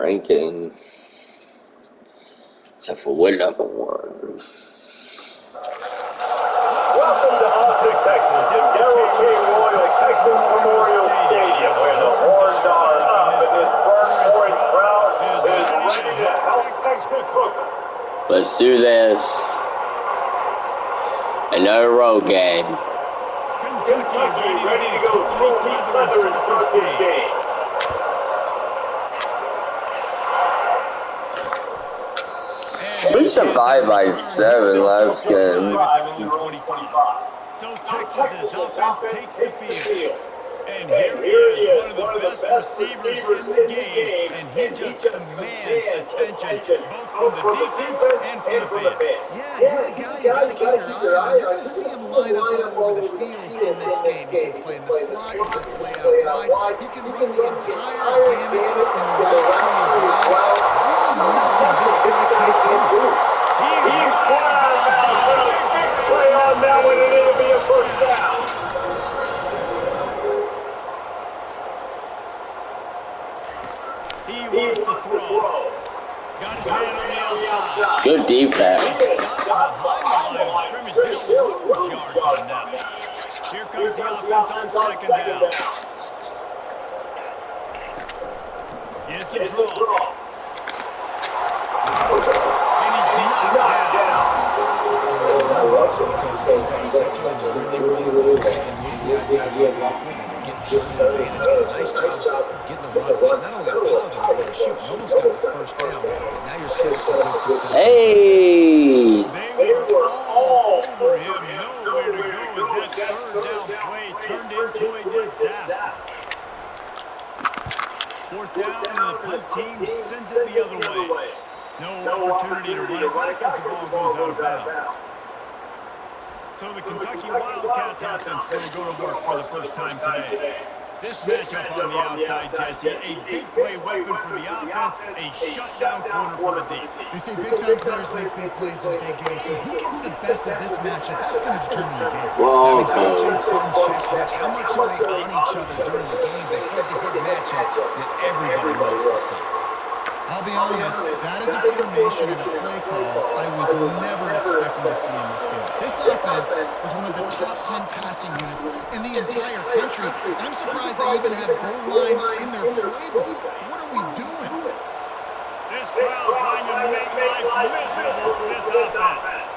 ranking. Except for we're number 1. Welcome to Austin, Texas, Darrell King Royal Texas Memorial Stadium, where the Longhorns are up, and this Burnt Orange crowd is ready to help Texas football. Let's do this. Another road game. Kentucky ready to go totally thunder and start this game. We survived by 7 last game. So Texas's offense takes the field. And here is one of the best receivers in the game, and he just commands attention, both from the defense and from the fans. Yeah, he's a guy you gotta keep your eye on. You're gonna see him line up all over the field in this game. He can play in the slot, he can play out wide, he can run the entire gamut in the route tree as well. Really nothing this guy can't do. He's flying out, a big play on that one, and it'll be a first down. He wants to throw. Got his man on the outside. Good defense. Behind the line of scrimmage, they'll lose yards on that. Here comes the offense on second down. It's a draw. And he's knocked down. Nice job getting the run. Not only a positive, but a shoot. You almost got the first down. Now you're set up for good success. Hey! They were all over him. Nowhere to go as that third down play turned into a disaster. Fourth down, and the punt team sends it the other way. No opportunity to run it back as the ball goes out of bounds. So the Kentucky Wildcats offense going to go to work for the first time today. This matchup on the outside, Jesse, a big play weapon for the offense, a shutdown corner for the deep. They say big-time players make big plays in big games, so who gets the best of this matchup? That's going to determine the game. That makes such a fun chess match. How much are they on each other during the game? The head-to-head matchup that everybody wants to see. I'll be honest, that is a formation and a play call I was never expecting to see in this game. This offense is one of the top 10 passing units in the entire country. I'm surprised they even have goal line in their playbook. What are we doing? This crowd trying to make life miserable for this offense.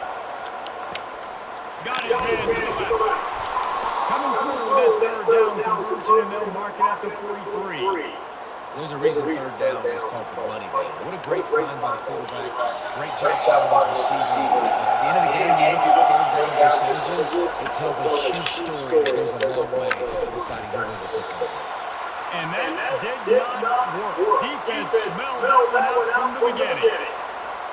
Got his man to the left. Coming through with that third down conversion, and they'll mark it at the 43. There's a reason third down is called the money down. What a great find by the quarterback. Great job finding his receiver. At the end of the game, you look at third down percentages, it tells a huge story that goes a long way to deciding who wins a football game. And that did not work. Defense smelled that one out from the beginning.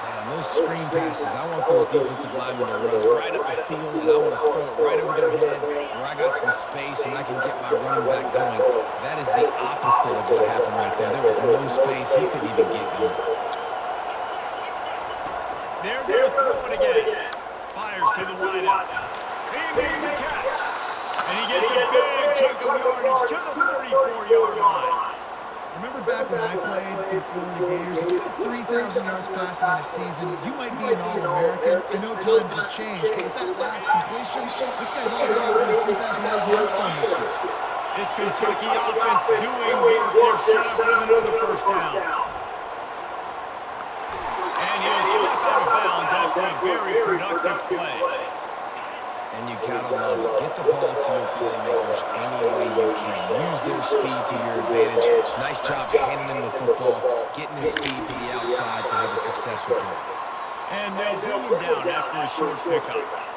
Man, those screen passes, I want those defensive linemen to run right up the field, and I want to throw it right over their head where I got some space and I can get my running back going. That is the opposite of what happened right there. There was no space. He couldn't even get going. They're going to throw it again. Fires to the wideout. He makes a catch. And he gets a big chunk of yardage to the 44-yard line. Remember back when I played for Florida Gators, if you had 3,000 yards passing in a season, you might be an All-American. I know times have changed, but with that last completion, this guy's already over 3,000 yards milestone this year. This Kentucky offense doing work. They're set up with another first down. And he'll step out of bounds after a very productive play. And you gotta love it. Get the ball to your playmakers any way you can. Use their speed to your advantage. Nice job handing him the football, getting his speed to the outside to have a successful play. And they'll bring him down after a short pickup.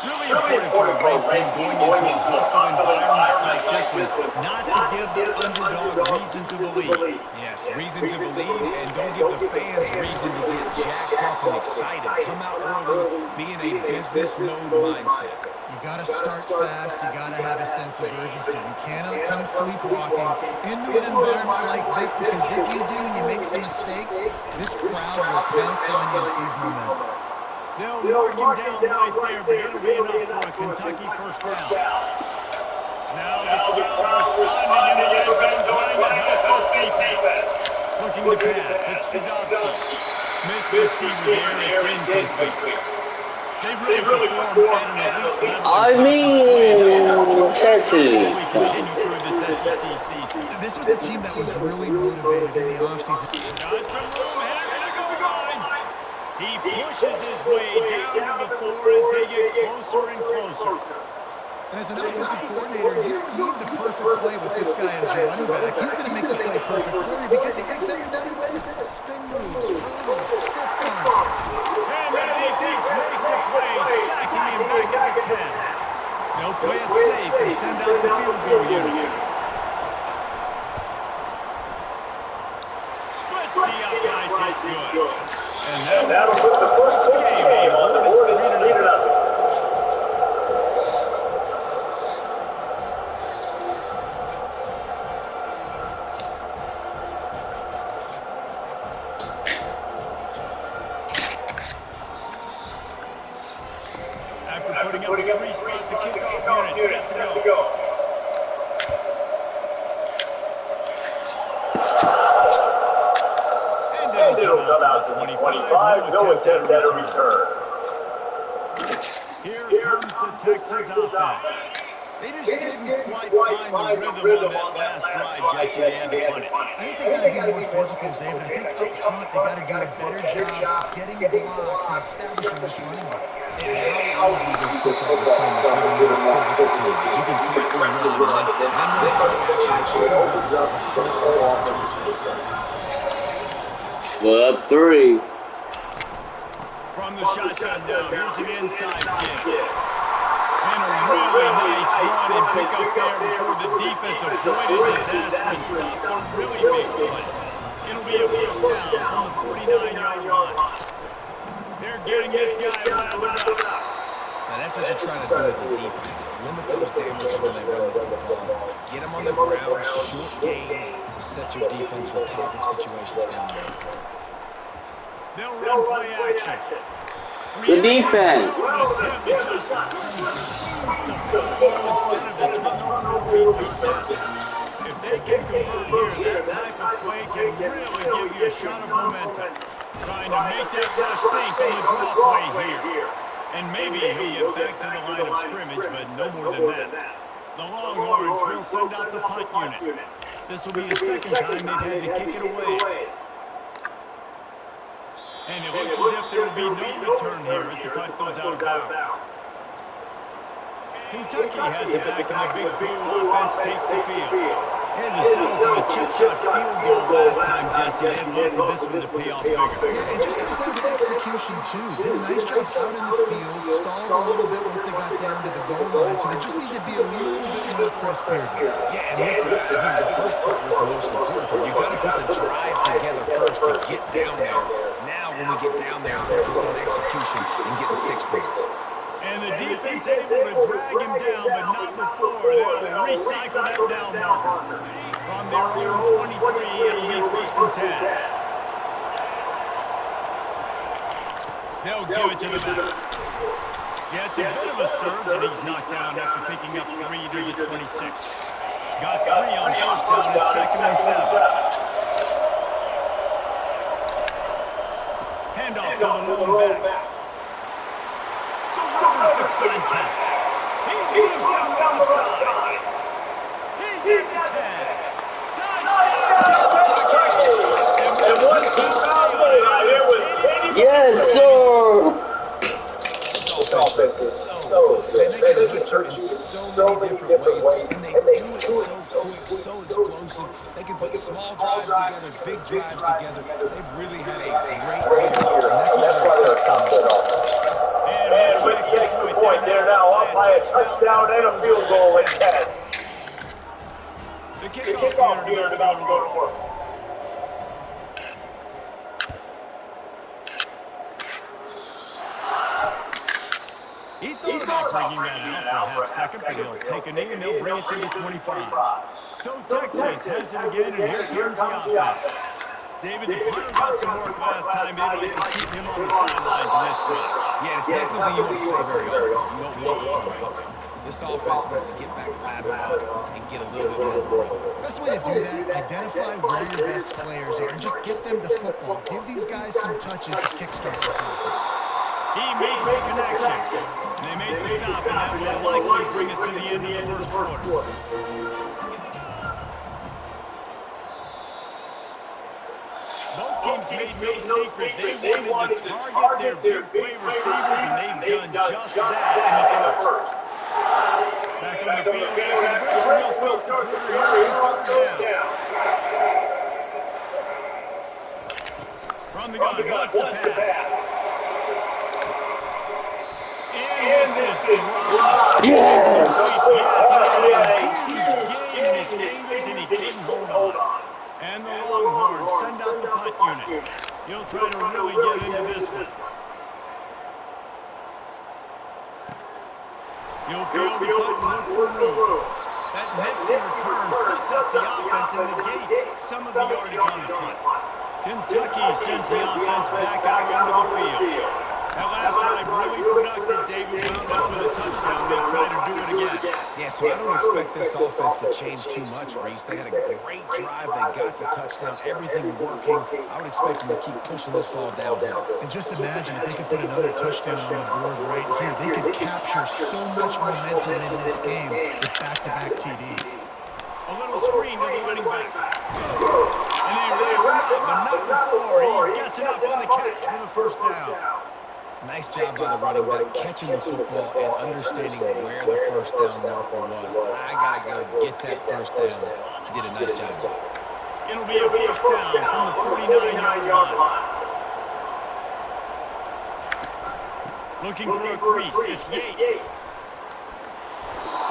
Really important for a great team going into a hostile environment like this one, not to give the underdog reason to believe. Yes, reason to believe, and don't give the fans reason to get jacked up and excited. Come out early, be in a business mode mindset. You got to start fast. You got to have a sense of urgency. You cannot come sleepwalking into an environment like this, because if you do and you make some mistakes, this crowd will pounce on you and seize momentum. They'll mark him down right there, but it'll be enough for a Kentucky first down. Now the crowd responding in the red zone, trying to help this defense. Looking looking to pass. It's Jadovsky. Missed receiver there. It's incomplete. They've really performed at an elite level. I mean, Texas. Continue through this SEC season. This was a team that was really motivated in the offseason. Got some room headed to the goal line. He pushes his way down to the floor as they get closer and closer. And as an offensive coordinator, you don't need the perfect play with this guy as your running back. He's going to make the play perfect for you because he makes everybody miss. Spin moves, hurdles, stiff arms. And the defense makes a play, sacking him back at the 10. They'll play it safe and send out the field goal unit. Splits the uprights, it's good. And that'll put the first game on the board. It's 3-0. Putting up a three-spot, the kickoff unit set to go. And it'll come out to the 25. No attempt at a return. Here comes the Texas offense. They just didn't quite find the rhythm on that last drive, Jesse. They had to punt it. I think they got to be more physical, David. I think up front they got to do a better job getting blocks and establishing this running back. And how easy does football become if you're a more physical team? If you can threaten the run and then run play action, it opens up the whole offensive aspect. We're up 3. From the shotgun now, here's an inside kick. And a really nice run and pick up there before the defense avoided disaster and stopped a really big play. It'll be a first down from the 49-yard line. They're getting this guy lathered up. Now that's what you're trying to do as a defense. Limit those damages when they run the football. Get them on the ground, short gains, set your defense for positive situations down there. They'll run play action. The defense. If they can convert here, that type of play can really give you a shot of momentum. Trying to make that rush think on the draw play here. And maybe he'll get back to the line of scrimmage, but no more than that. The Longhorns will send out the punt unit. This will be the second time they've had to kick it away. And it looks as if there will be no return here as the punt goes out of bounds. Kentucky has it back, and the big blue offense takes the field. They had to settle for a chip shot field goal last time, Jesse. They'd love for this one to pay off bigger. Yeah, it just comes down to execution, too. Did a nice job out in the field, stalled a little bit once they got down to the goal line, so they just need to be a little bit more crisp here. Yeah, and listen, I think the first part was the most important part. You got to put the drive together first to get down there. Now, when we get down there, focus on execution and getting 6 points. And the defense able to drag him down, but not before. They'll recycle that down marker. From their own 23, it'll be 1st and 10. They'll give it to the back. Yeah, it's a bit of a surge, and he's knocked down after picking up 3 to the 26. Got 3 on first down at 2nd and 7. Handoff to the lone back. Delivers the contact. He's loose on the offside. He's in the 10. Touchdown, And once he found it was yes, sir. This offense is so good. They can hit you in so many different ways, and they do it so quick, so explosive. They can put small drives together, big drives together. They've really had a great year, and that's why they're top 10 offense. And with the extra point, they're now up by a touchdown and a field goal at 10. The kickoff here is about to go to work. He thought about bringing that out for a half second, but he'll take a knee and they'll bring it to the 25. So Texas has it again, and here comes the offense. David, the punter got some work last time. They'd like to keep him on the sidelines in this drive. Yeah, it's not something you want to say very often. You don't want the punter out there. This offense needs to get back lathered up and get a little bit more of a rhythm. Best way to do that, identify where your best players are and just get them the football. Give these guys some touches to kickstart this offense. He makes the connection. And they make the stop, and that will likely bring us to the end of the first quarter. Both teams made no secret. They wanted to target their big play receivers, and they've done just that in the first. Back on the field after the pressure, we'll start the quarter here on third down. From the gun, wants to pass. And this is dropped. Yes! He had a huge game in his fingers, and he didn't hold on. And the Longhorns send out the punt unit. He'll try to really get into this one. He'll field the punt and look for room. That nifty return sets up the offense and negates some of the yardage on the punt. Kentucky sends the offense back out into the field. That last drive really productive. David wound up with a touchdown. They try to do it again. Yeah, so I don't expect this offense to change too much, Reese. They had a great drive. They got the touchdown. Everything working. I would expect them to keep pushing this ball downhill. And just imagine if they could put another touchdown on the board right here. They could capture so much momentum in this game with back-to-back TDs. A little screen to the running back. And they wrap him up, but not before he gets enough on the catch for the first down. Nice job by the running back catching the football and understanding where the first down marker was. I got to go get that first down. He did a nice job. It'll be a first down from the 49-yard line. Looking for a crease. It's Yates.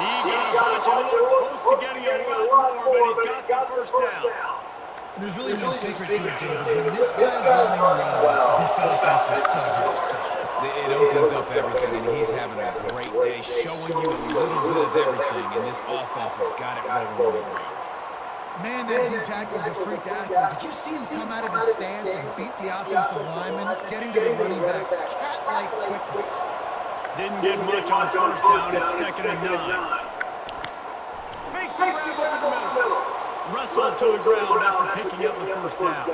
He got a bunch and looked close to getting a lot more, but he's got the first down. There's really no secret to it, David. When this guy's running well, this offense is so good to stop. It opens up everything, and he's having a great day, showing you a little bit of everything, and this offense has got it rolling on the ground. Man, that D-tackle's a freak athlete. Did you see him come out of his stance and beat the offensive lineman, getting to the running back? Cat-like quickness. Didn't get much on first down. It's 2nd and 9. Makes a grab over the middle. Russell to the ground after picking up the first down.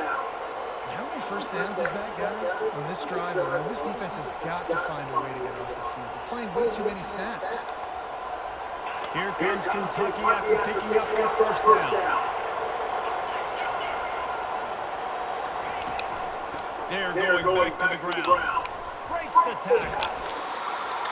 How many first downs is that, guys? On this drive alone, this defense has got to find a way to get off the field. They're playing way too many snaps. Here comes Kentucky after picking up their first down. They're going back to the ground. Breaks the tackle.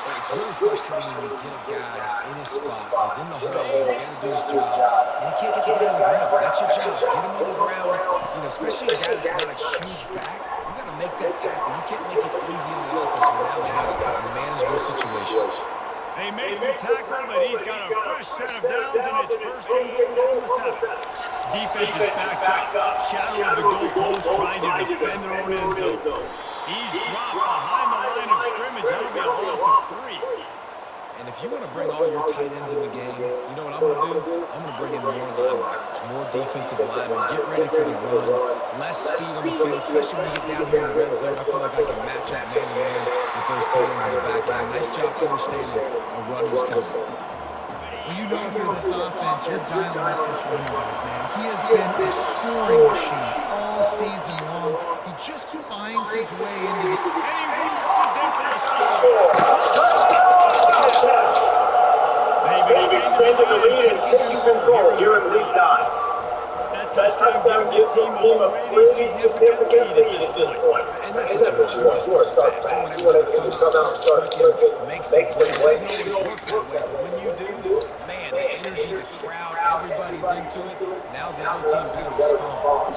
It's really frustrating when you get a guy in his spot, he's in the hole, he's there to do his job, and you can't get the guy on the ground. That's your job. Get him on the ground. You know, especially a guy that's not a huge back, you got to make that tackle. You can't make it easy on the offense when now they have a manageable situation. They make the tackle, but he's got a fresh set of downs, and it's first and goal from the 7. Defense is backed up. Shadow of the goalpost trying to defend their own end zone. He's dropped behind the line of scrimmage. That'll be a loss of 3. And if you want to bring all your tight ends in the game, you know what I'm going to do? I'm going to bring in more linebackers, more defensive linemen, get ready for the run, less speed on the field, especially when you get down here in the red zone. I feel like I can match up man-to-man with those tight ends in the back end. Nice job understanding a run was coming. Well, you know if you're this offense, you're dialing up this running back, man. He has been a scoring machine all season long. He just finds his way into the... And he waltzes in for the score. They've extended the lead and taking control here in week 9. That touchdown gives his team a really significant lead at this point. And that's what you want to start fast. You want everybody to come out, start clicking, make some plays. It doesn't always work that way, but when you do, man, the energy, the crowd, everybody's into it. Now the other team better respond.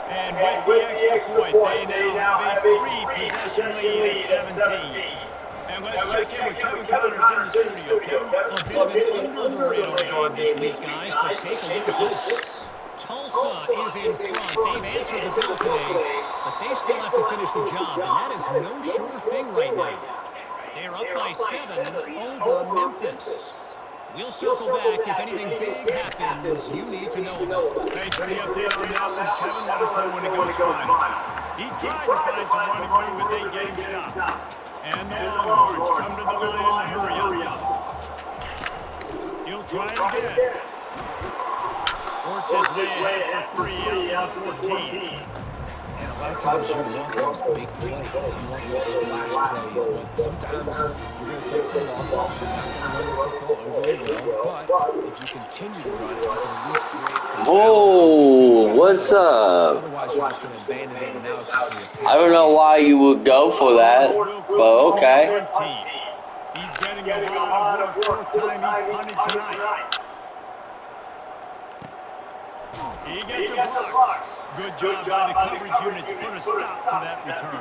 And with the extra point, they now have a 3-possession lead at 17. And let's check in with Kevin Connors in the studio. Kevin? A bit of an under-the-radar game this week, guys, but take a look at this. Tulsa is in front. They've answered the bell today, but they still have to finish the job, and that is no sure thing right now. They're up by 7 over Memphis. We'll circle back. If anything big happens, you need to know about it. Thanks for the update on that one, Kevin. Let us know when it goes final. He tried to find some running room, but they get him stopped. And the Longhorns come to the line in a hurry up. He'll try it again. Works his way ahead for 3 out to the 14. And a lot of times you want those big plays. You want those splash plays. But sometimes you're going to take some losses. You're not going to run the football overly well. But if you continue to run it, you can at least create some Oh, what's up? Otherwise, you're just going to abandon it, and now it's just going to be a pass. I don't know why you would go for that, but okay. He's getting a lot of work. Fourth time he's punted tonight. He gets a block. Good job by the coverage unit to put a stop to that return.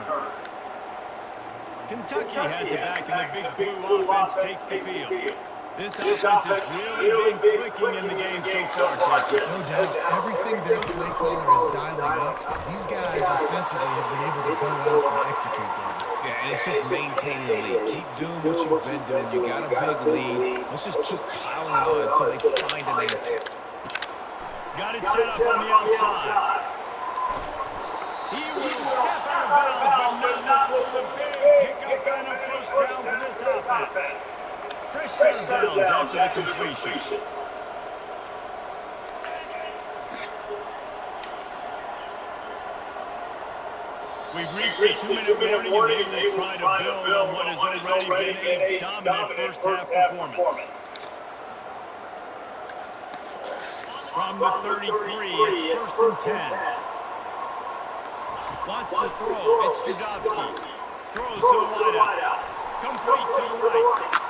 Kentucky has it back, and the big blue offense takes the field. This offense has really been clicking in the game so far, Jesse. No doubt. Everything their play caller is dialing up, these guys offensively have been able to go out and execute them. Yeah, and it's just maintaining the lead. Keep doing what you've been doing. You got a big lead. Let's just keep piling it on until they find an answer. Got it set up on the outside. He will step out of bounds, but not before the big pickup and a first down for this offense. Fresh set of downs after the completion. We've reached the 2-minute warning, and they will try to build on what has already been a dominant first-half performance. From the 33, it's 1st and 10. Wants to throw. It's Judowski. Throws to the wideout. Complete to the right.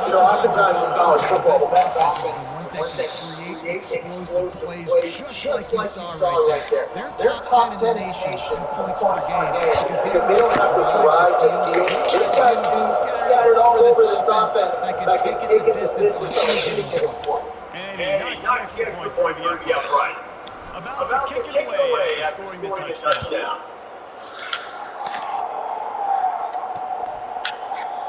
You know, oftentimes in college football, the best offenses are the ones that can create explosive plays, just like you saw right there. They're top 10 in the nation in points per game because they don't have to drive the field. They've got teams scattered all over this offense that can take it the distance on any given point. And he knocks the extra point through the upright. About to kick it away after scoring the touchdown.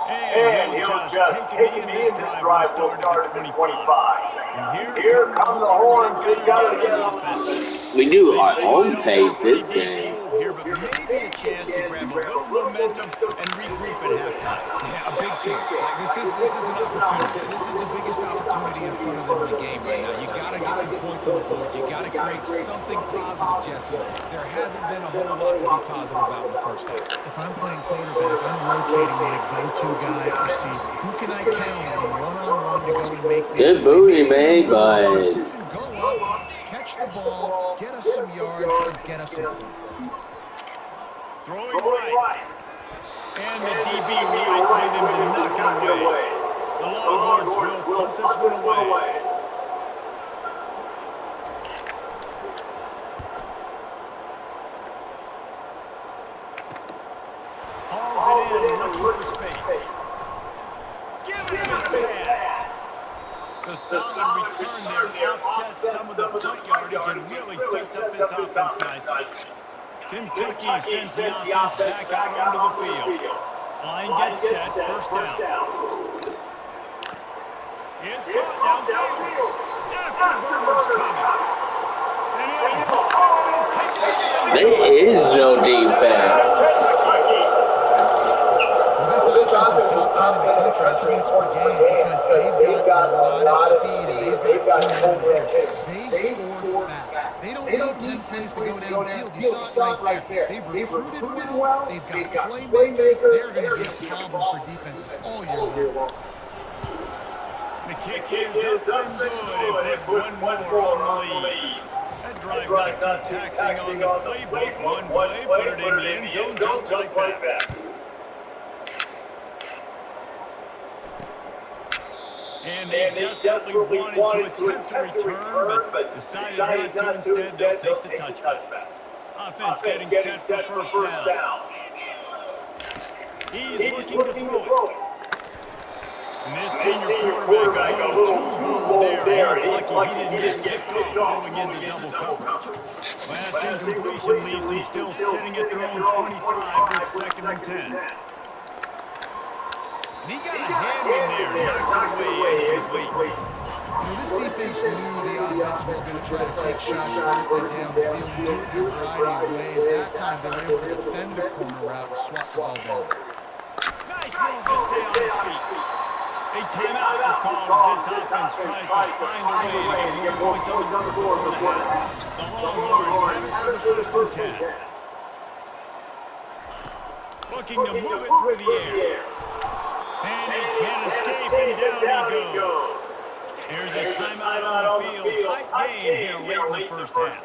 And he'll just take it in this drive. We'll start at the 25. And here come the Horns. They got to get offense. We do our own pace this game. Here, but maybe a chance to grab a little momentum and regroup at halftime. Yeah, a big chance. Like this is an opportunity. This is the biggest opportunity in front of them in the game right now. You got to get some points on the board. You got to create something positive, Jesse. There hasn't been a whole lot to be positive about in the first half. If I'm playing quarterback, I'm locating my go-to guy at receiver. Who can I count on one-on-one to go and make me? Good booty made, but Who can go up, catch the ball, get us some yards, and get us some points. Throwing right. And the DB right with him to knock it away. The Longhorns will put this one away. Hauls it in, looking for space. Giving him his pass. The solid return there offsets some of the punt yardage and really sets up this offense nicely. Kentucky sends the offense back out onto the field. Line gets set, first down. It's caught downfield. Afterburner's coming. And there is no defense. Well, this offense is top 10 in the country in points per game because they've got a lot of speed and they've got home runs. They score fast. They don't need 10 plays to go downfield. You saw it right there. They've recruited well. They've got playmakers. They're going to be a problem for defenses all year long. the kick is up and good. They put one more on the lead. That drive not too taxing on the playbook. One play, put it in the end zone just like that. And they desperately wanted to attempt a return, but decided not to. Instead, they'll take the touchback. Offense getting set for first down. He's looking to throw it. And this senior quarterback got a two-move there. He's lucky he didn't get picked off going into double coverage. Last incompletion leaves him still sitting at their own 25 with 2nd and 10. And he got a hand in there, knocks it away incomplete. This defense knew the offense was going to try to take shots vertically down the field and do it in a variety of ways. That time, they were able to defend the corner route and swat the ball down. Nice move to stay on his feet. A timeout is called as this offense tries to find a way to get more points on the board before the half. The Longhorns have it for the first and 10. Looking to move it through the air. And he can't escape, and down he goes. Here's a timeout on the field. Tight game here late in the first half.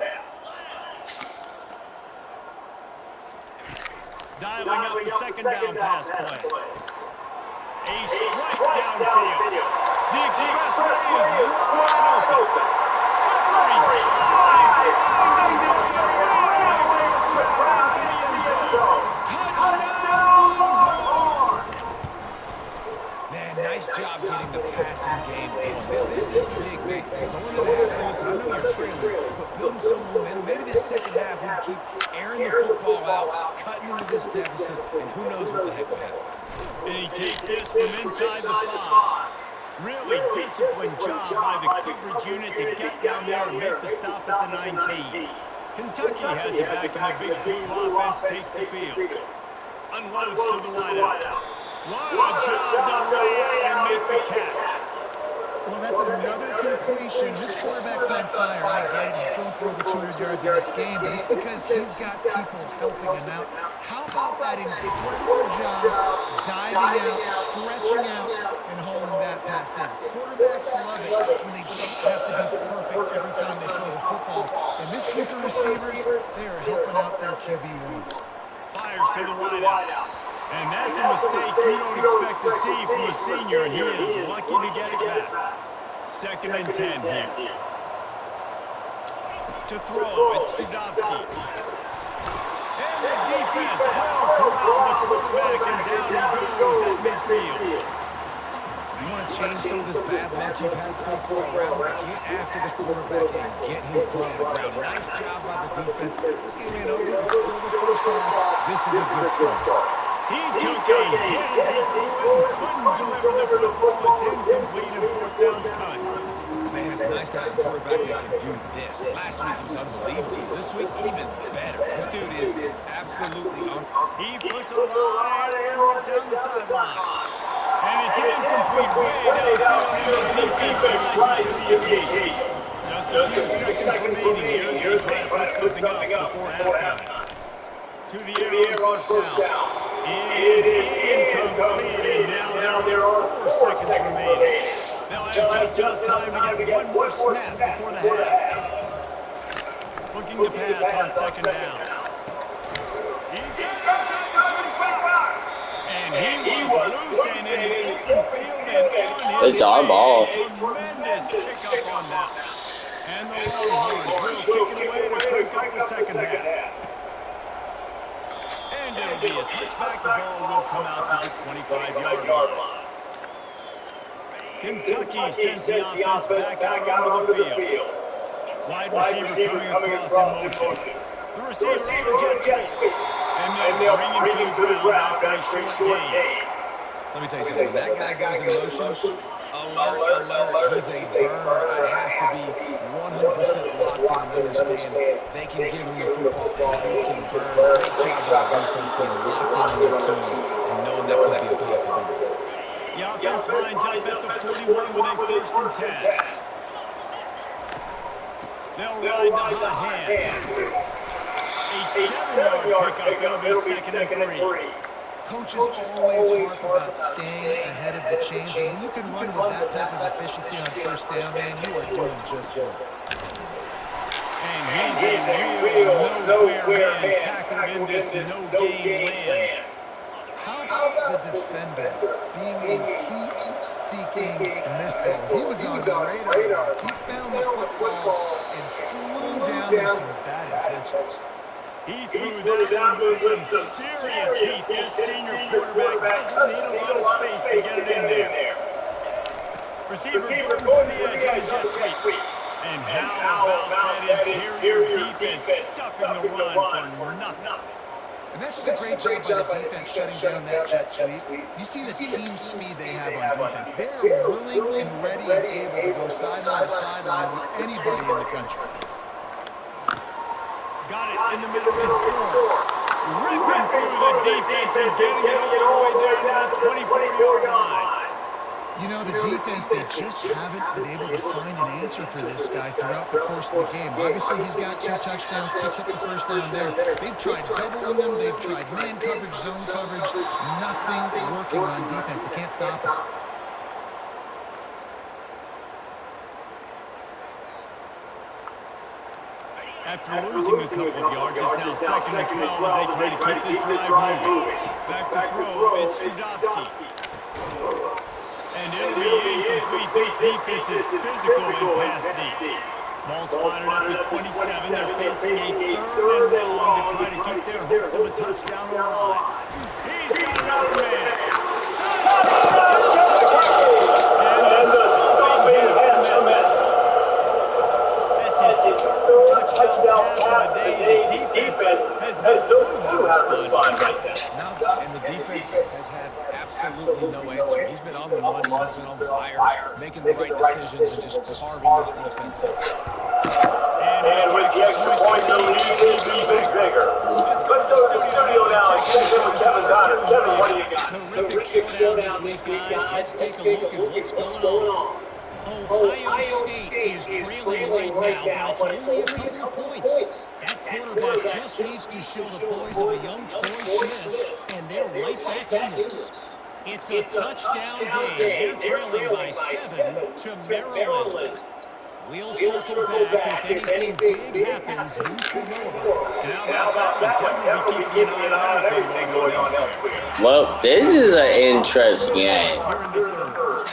Dialing up the second down pass play. A strike downfield. The expressway is wide open. Slippery slide. Finds the away from the crowd into the end zone. Touchdown, Longhorns! Man, nice job getting the passing game going. This is big, man. Going to the half, listen, I know you're trailing, but building some momentum. Maybe this second half we can keep airing the football out, cutting into this deficit, and who knows what the heck will happen. And he takes this from inside the 5. Really disciplined job by the coverage unit to get down there and make the stop at the 19. Kentucky has it back, and the big blue offense takes the field. Unloads to the wideout. What a job to lay out and make the catch. Well, that's another completion. This quarterback's on fire. I get it. He's thrown for over 200 yards in this game, but it's because he's got people helping him out. How about that incredible job diving out, stretching out, and holding that pass in? Quarterbacks love it when they don't have to be perfect every time they throw the football. And this group of receivers, they are helping out their QB1. Fires to the wideout. And that's a mistake you don't expect to see from a senior, and he is lucky to get it back. Second and 10 here. To throw, it's Judovsky. And the defense will corral the quarterback, and down he goes at midfield. You want to change some of this bad luck you've had so far around? Get after the quarterback and get his butt on the ground. Nice job by the defense. This game ain't over. It's still the first half. This is a good start. He took a hit as he threw it and couldn't deliver the football. It's incomplete and fourth down's cut. Man, it's nice to have a quarterback that can do this. Last week was unbelievable. This week, even better. This dude is absolutely on. He puts a lot of air right down the sideline. And it's incomplete way downfield, and the defense rises to the occasion. Just a few seconds remaining here as they try to put something up before halftime. To the air on first down. It is incomplete, and now there are 4 seconds remaining. They'll have just enough time to get one more snap before the half. Looking to pass on second down. He's got it outside the 25. And he was loose and in the open field and on his It's our ball. Tremendous pickup on that. And the Longhorns will kick it away to crank up the second half. And it'll be a touchback. The ball will come out to the 25-yard line. Kentucky sends the offense back out onto the field. Wide receiver coming across in motion. The receiver on the jet sweep. And they'll bring him to the ground after a short gain. Let me tell you something. When that guy goes in motion, alert, he's a burner. I have to be 100% locked in and understand they can give him the football and he can burn. Great job by the defense being locked in on their keys and knowing that could be a possibility. The offense lines up at the 41 with a first and 10. They'll ride the hot hand. A 7-yard pickup. It'll be second and 3. Coaches always harp about staying ahead of the chains, and when you can run with that type of efficiency on first down, man, you are doing just that. And he's a real nowhere man tackled in this no-gain land. How about the defender being a heat-seeking missile? He was on the radar. He found the football and flew down with some bad intentions. He threw that one with some serious heat. This senior quarterback doesn't need a lot of space to get it in there. Receiver going for the edge on the jet sweep. And how about that interior defense stuffing the run for nothing? And that's just a great job by the defense shutting down that jet sweep. You see the team speed they have on defense. They are willing and ready and able to go sideline to sideline with anybody in the country. Got it in the middle of its floor. Ripping through the defense and getting it all the way down to the 24-yard line. You know, the defense, they just haven't been able to find an answer for this guy throughout the course of the game. Obviously, he's got 2 touchdowns, picks up the first down there. They've tried doubling him. They've tried man coverage, zone coverage. Nothing working on defense. They can't stop him. After losing a couple of yards, it's now 2nd and 12 as they try to keep this drive moving. Back to throw, it's Judowski. And it'll be incomplete. This defense is physical and pass deep. Ball spotted up at 27. They're facing a 3rd and long to try to keep their hopes of a touchdown alive. He's got another man. And the stopping has commenced. That's his touchdown pass of the day. The defense has no clue how to respond right now. No, and the defense has had absolutely no answer. He's been on the money, he's been on fire, making the right decisions and just carving this defense up. And with the extra point, the lead is even bigger. Let's go to the studio now and check in with Kevin Donner. Kevin, what do you got? Terrific showdown this week, guys. Let's take a look at what's going on. Ohio State is trailing right now, but it's only a couple of points. That quarterback just needs to show the poise of a young Troy Smith, and they're right back in this. It's a touchdown game. They're trailing by 7 to Maryland. We'll circle back if anything big happens. You should know about it. And how about that one? Kevin will be keeping an eye on everything going on elsewhere. Well, this is an interesting game. Here in the 3rd.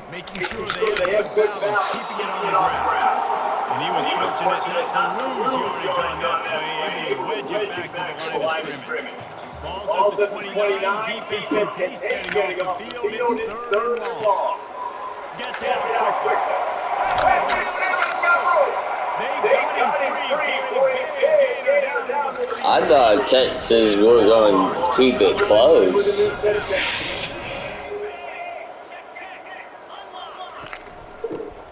Making sure they have good balance, keeping it on the ground. And he was fortunate not to lose yardage on that play, able to wedge it back to the line of scrimmage. Ball's at the 29, defense continues getting off the field, it's 3rd and long. Gets out quick. They've got him free for a big gainer down to the 30. I thought Texas were going to keep it close.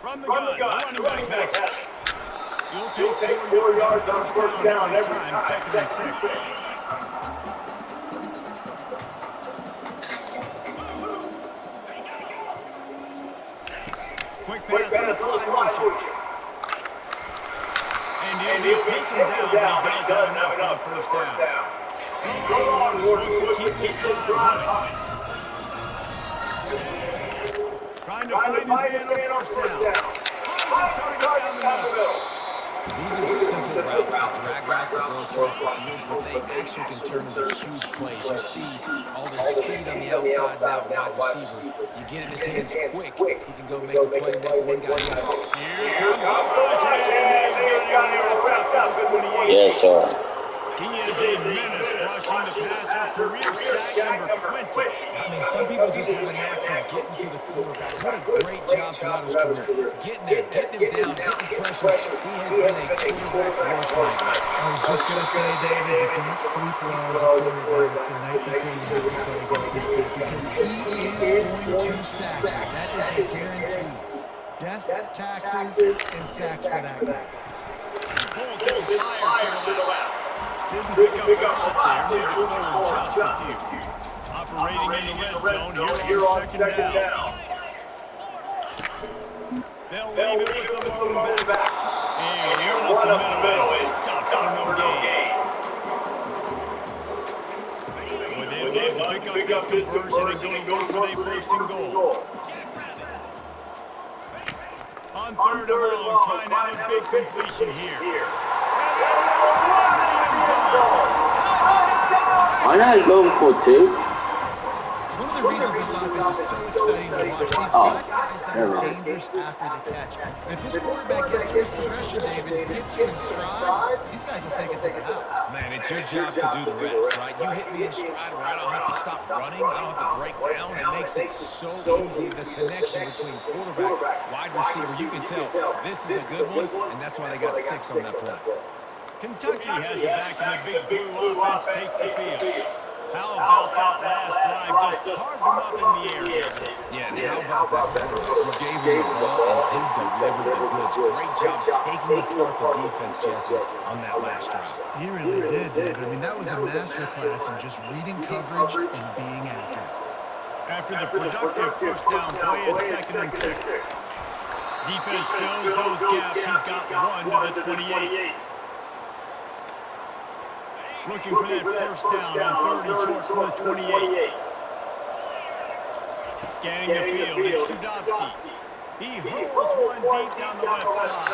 From the gun, running back has it. You'll take 4 yards on first down every time, 2nd and 6. Quick pass on the fly motion. And he'll take him down, but he does have enough for the first down. Longhorns look to keep this drive running. Trying to find his man on first down. Finds his target down the middle. These are simple routes, the drag routes that go across the field, but they actually can turn into huge plays. You see all the speed on the outside now, wide receiver. You get in his hands quick, he can go make a play, make one guy miss. Here comes the rush, and they've got him wrapped up at 28. Yes, sir. He is a menace rushing the passer, career sack number 20. I mean, some people just have a knack for getting to the quarterback. What a great job throughout his career. Getting there, getting him down, getting pressures. He has been a quarterback's worst nightmare. I was just going to say, David, you don't sleep well as a quarterback the night before you have to play against this kid because he is going to sack you. That is a guarantee. Death, taxes, and sacks for that guy. Pulls him, fires to the left. Didn't pick up a lot there, moved it forward just a few. Operating in the red zone here on 2nd down. They'll leave it with the lone back. And run up the middle is stopped for no gain. Boy, they'd love to pick up this conversion and go for a 1st and goal. On 3rd and long, trying to have a big completion here. Why not go for 2? One of the the reasons this offense is so exciting to watch. They've got guys that are dangerous after the catch. And if this quarterback gets through his progression, David, hits you in stride, these guys will take it to the house. Man, it's your job to do the rest, right? You hit me in stride where I don't have to stop running. I don't have to break down. It makes it so easy. The connection between quarterback, wide receiver, you can tell this is a good one, and that's why they got 6 on that play. Kentucky has it back, and the big blue offense takes the field. How about that last drive? Just carved them up in the air. Yeah, and how about that quarterback? You gave him the ball, and he delivered the goods. Great job taking apart the defense, Jesse, on that last drive. He really did, David. I mean, that was a masterclass in just reading coverage and being accurate. After the productive first down play, it's 2nd and 6. Defense fills those gaps. He's got 1 to the 28. Looking for that first down on 3rd and short from the 28. Scanning the field, it's Judovsky. He hurls one deep down the left side.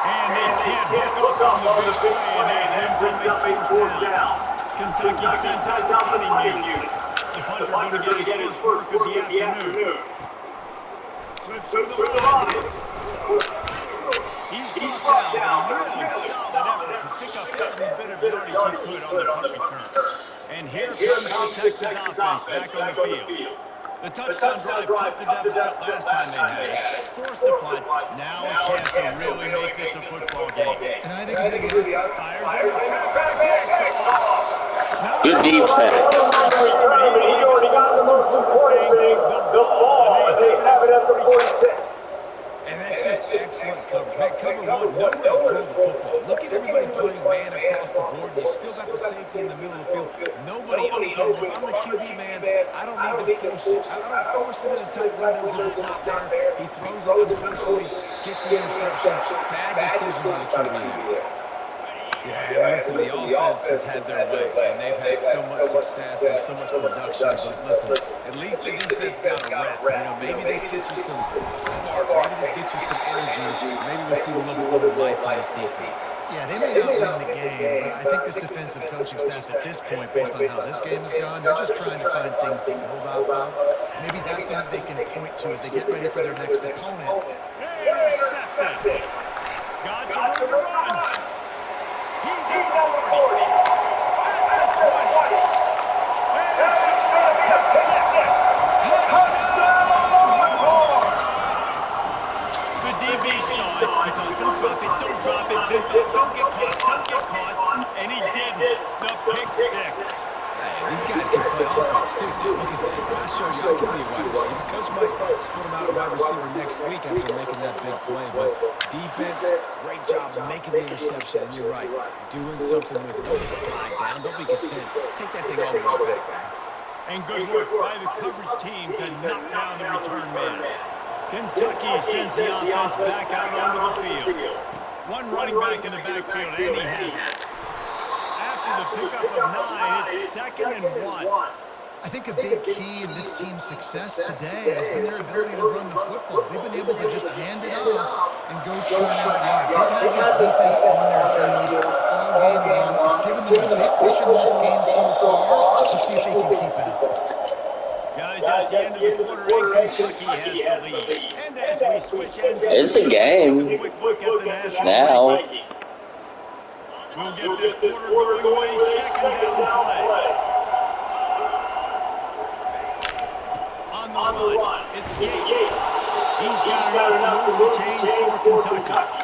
And they can't hook up on the big play, and that ends up a 4th down. Kentucky sends out the punting unit. The punter going to get his first work of the afternoon. Slips through the line. He's brought down, but a really solid effort to pick up every bit of yardage he could on the punt return. And here comes the Texas offense back on the field. The touchdown drive cut the deficit last time they had it. Forced the punt. Now a chance to really make this a football game. And I think it's going to be Fires on the track. Good defense. He already got the most important thing, the ball, and they have it at the 46. And that's just excellent coverage. Man, cover one, nowhere to throw the football. Look at everybody playing man across the board, and you still got the safety in the middle of the field. Nobody open. If I'm the QB man, I don't need to force it. I don't force it in a tight windows if it's not there. He throws it, unfortunately, gets the interception. Bad decision by the QB there. Yeah, and listen, the offense has had their way, and they've had so much success and so much production. But listen, at least the defense got a rep. You know, maybe this gets you some spark. Maybe this gets you some energy. Maybe we'll see a little bit more life in this defense. Yeah, they may not win the game, but I think this defensive coaching staff at this point, based on how this game has gone, they're just trying to find things to build off of. Maybe that's something they can point to as they get ready for their next opponent. Intercepted. Got some room to run. He's at the 40. At the 20. And it's going to be a pick 6. Touchdown, Longhorns. The DB saw it. He thought, don't drop it, don't drop it. Then thought, don't get caught, don't get caught. And he didn't. The pick 6. Hey, these guys can play offense, too. Now, look at this. I showed you I can be a wide receiver. Coach might split him out a wide receiver next week after making that big play. But defense, great job making the interception. And you're right, doing something with it. Don't just slide down. Don't be content. Take that thing all the way back, man. And good work by the coverage team to knock down the return man. Kentucky sends the offense back out onto the field. One running back in the backfield, and he has it. The pickup of 9, it's 2nd and 1. I think a big key in this team's success today has been their ability to run the football. They've been able to just hand it off and go churn out yards. They've had this defense on their heels all game long. It's given them a big cushion in this game so far. Let's see if they can keep it up. Guys, that's the end of the quarter, and Kentucky has the lead. And as we switch ends, It's a game. quick look at the national Now. rankings. We'll get this quarter going with a 2nd down play. On the run, it's Yates. He's got enough to move the chains for Kentucky.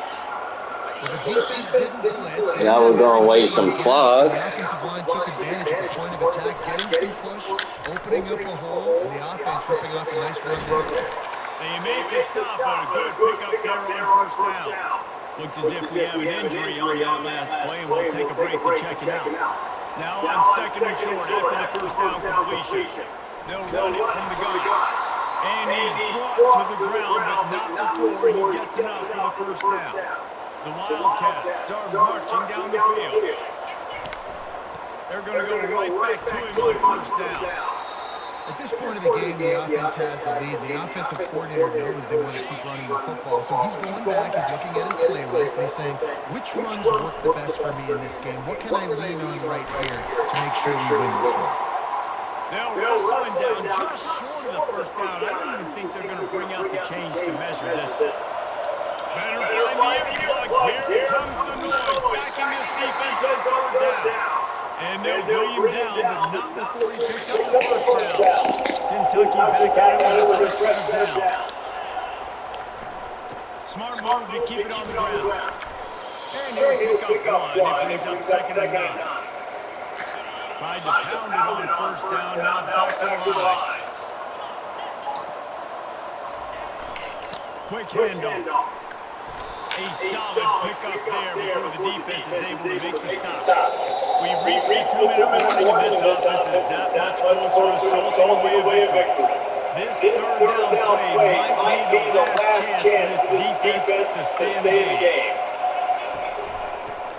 Well, the defense didn't blitz. Now we're going to waste some clock. The offensive line took advantage at the point of attack, getting some push, opening up a hole, and the offense ripping off a nice run there. They make the stop, but a good pickup there on first down. Looks as if we have an injury on that last play, and we'll take a break to check him out. Now on 2nd and short after the first down completion. They'll run it from the gun. And he's brought to the ground, but not before he gets enough for the first down. The Wildcats are marching down the field. They're going to go right back to him on first down. At this point of the game, the offense has the lead. The offensive coordinator knows they want to keep running the football. So he's going back, he's looking at his play list, and he's saying, which runs work the best for me in this game? What can I lean on right here to make sure we win this one? They'll wrestle him down just short of the first down. I don't even think they're going to bring out the chains to measure this one. Better find the earplugs. Here comes the noise. Backing this defense on third down. And they'll bring him down, but not before he picks up the first down. Kentucky back at it with a fresh set of downs. Smart move to keep it on the ground. And he'll pick up one. It brings up second and 9. Tried to pound it on first down, now back to the line. Quick handoff. A solid pickup there before the defense is able to make the stop. We've reached the 2-minute warning, and this offense is that much closer to salting away a victory. This third down play might be the last chance for this defense to stay in the game.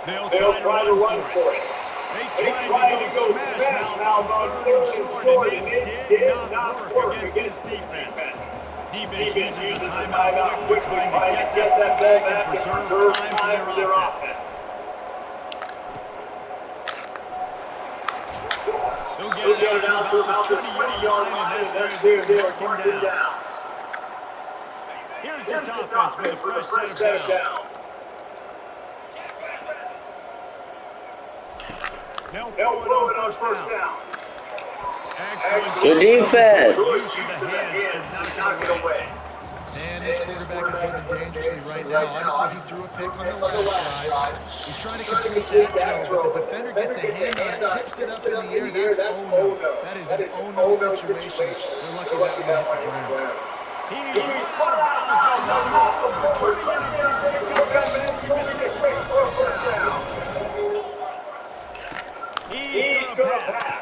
They'll try to run for it. They tried to go smash mouth on third and short, and it did not work against this defense. Defense uses a timeout quickly, trying to get that back and preserve time for their offense. They'll get it down to about the 20-yard line, and that's where they're working down. Here's this offense with a fresh set of downs. They'll throw it on first down. Excellent. Good defense. Use of the hands to knock it away. And this quarterback is living dangerously right now. Obviously, he threw a pick on the last drive. He's trying to complete that throw, but the defender gets a hand on it, tips it up in the air. That's oh-no. That is an oh-no situation. They're lucky that one hit the ground. He's run out of bounds. Turning it around, pick up and make a quick first down. He's going to pass.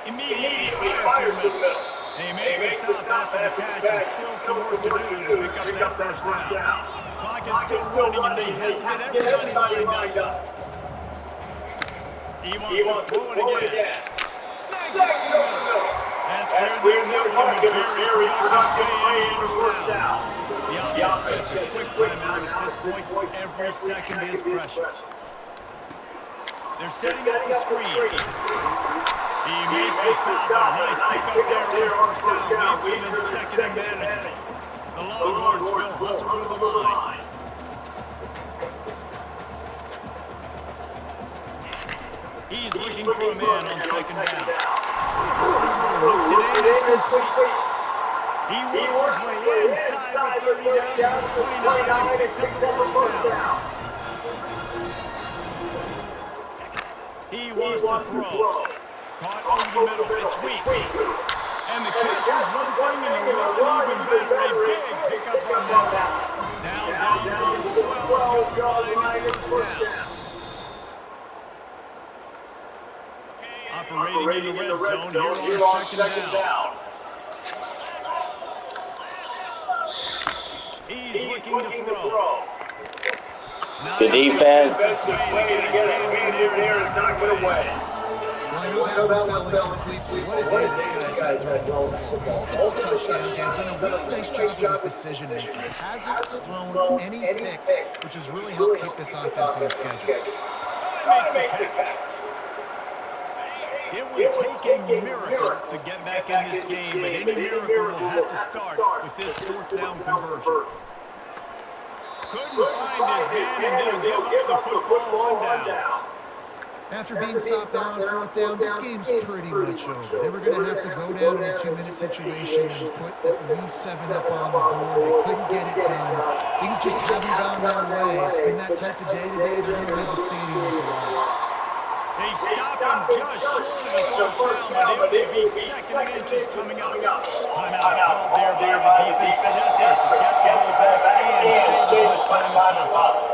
Immediately fires to the middle. They make the stop after the catch, and still some work to do to pick up that first down. Clock is still running, and they have to get everybody lined up. He wants to throw it again. Snags it over the middle. That's where they're working a very productive play on first down. The offense gets a quick timeout at this point. Every second is precious. They're setting up the screen. He makes the stop, but a nice pickup there on first down. Leaves him in second and manageable. The Longhorns will hustle to the line. He's looking for a man on second down. Looks it in, it's complete. He works his way inside the 30 down to the 29 and picks up the first down. He wants to throw. Caught over the middle. It's Weeks. And the catch was one thing, and the run even better. A big pickup on that. Now down to the 12-yard line and first down. Operating in the red zone here on second down. He's looking to throw. Good defense. Well, I know that one fell incompletely. What a day this guy's had throwing multiple touchdowns. He's done a really nice job with his decision-making. Hasn't thrown any picks, which has really helped keep this offense on schedule. Makes the catch. It would take a miracle to get back in this game, but any miracle will have to start with this fourth down conversion. Couldn't find his man, and they'll give up the football on downs. After being stopped there on fourth down, this game's pretty much over. They were going to have to go down in a 2-minute situation and put at least 7 up on the board. They couldn't get it done. Things just haven't gone their way. It's been that type of day today. They're going to leave the stadium with the loss. They stop him just short of the first down, but it will be second inches coming up. Timeout called there by the defense, desperate to get the ball back and save as much time as possible.